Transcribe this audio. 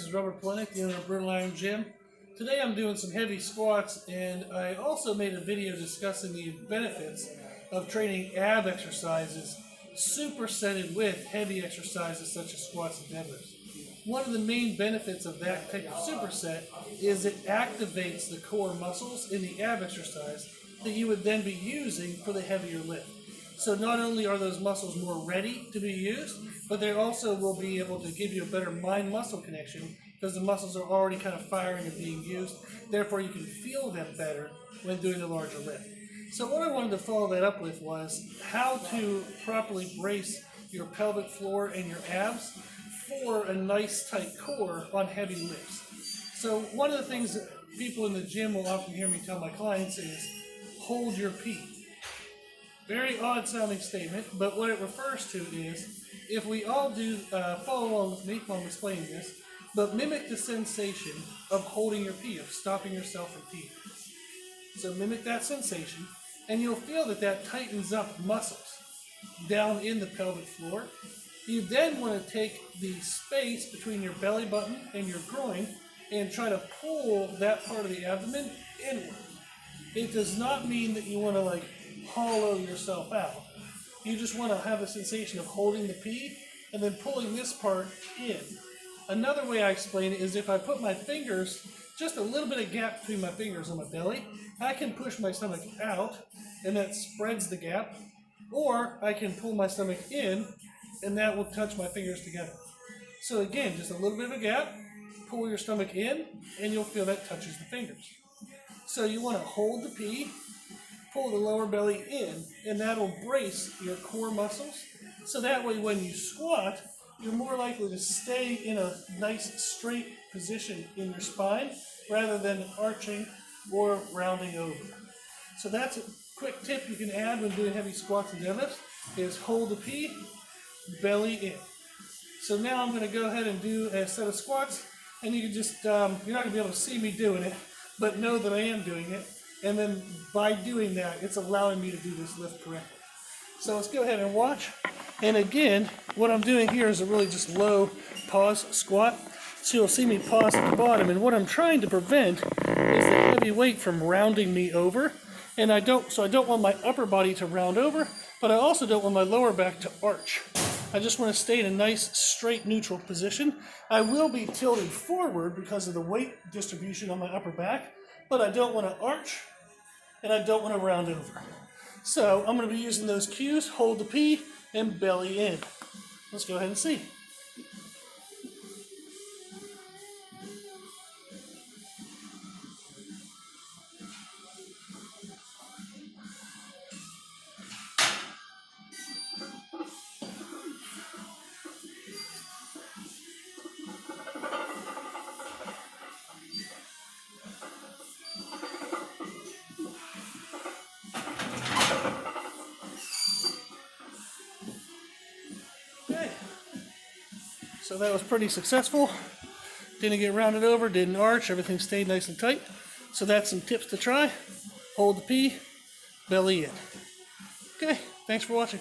is Robert Polenick, the owner of Brutal Iron Gym. Today I'm doing some heavy squats, and I also made a video discussing the benefits of training ab exercises supersetted with heavy exercises such as squats and deadlifts. One of the main benefits of that type of superset is it activates the core muscles in the ab exercise that you would then be using for the heavier lift. So not only are those muscles more ready to be used, but they also will be able to give you a better mind-muscle connection because the muscles are already kind of firing and being used. Therefore, you can feel them better when doing a larger lift. So what I wanted to follow that up with was how to properly brace your pelvic floor and your abs for a nice tight core on heavy lifts. So one of the things that people in the gym will often hear me tell my clients is, hold your pee. Very odd sounding statement, but what it refers to is, if we all do, follow along with me while I'm explaining this, but mimic the sensation of holding your pee, of stopping yourself from peeing. So mimic that sensation, and you'll feel that that tightens up muscles down in the pelvic floor. You then want to take the space between your belly button and your groin and try to pull that part of the abdomen inward. It does not mean that you want to hollow yourself out. You just want to have a sensation of holding the pee and then pulling this part in. Another way I explain it is if I put my fingers, just a little bit of gap between my fingers on my belly, I can push my stomach out and that spreads the gap, or I can pull my stomach in and that will touch my fingers together. So again, just a little bit of a gap, pull your stomach in and you'll feel that touches the fingers. So you want to hold the pee, pull the lower belly in, and that'll brace your core muscles. So that way when you squat, you're more likely to stay in a nice straight position in your spine rather than arching or rounding over. So that's a quick tip you can add when doing heavy squats and deadlifts, is hold the pee, belly in. So now I'm going to go ahead and do a set of squats, and you can just, you're not going to be able to see me doing it, but know that I am doing it. And then by doing that, it's allowing me to do this lift correctly. So let's go ahead and watch. And again, what I'm doing here is a really just low pause squat. So you'll see me pause at the bottom. And what I'm trying to prevent is the heavy weight from rounding me over. And I don't want my upper body to round over, but I also don't want my lower back to arch. I just want to stay in a nice, straight, neutral position. I will be tilted forward because of the weight distribution on my upper back, but I don't want to arch, and I don't want to round over. So I'm going to be using those cues, hold the pee, and belly in. Let's go ahead and see. Okay, so that was pretty successful. Didn't get rounded over, didn't arch, everything stayed nice and tight. So that's some tips to try. Hold the pee, belly in. Okay, thanks for watching.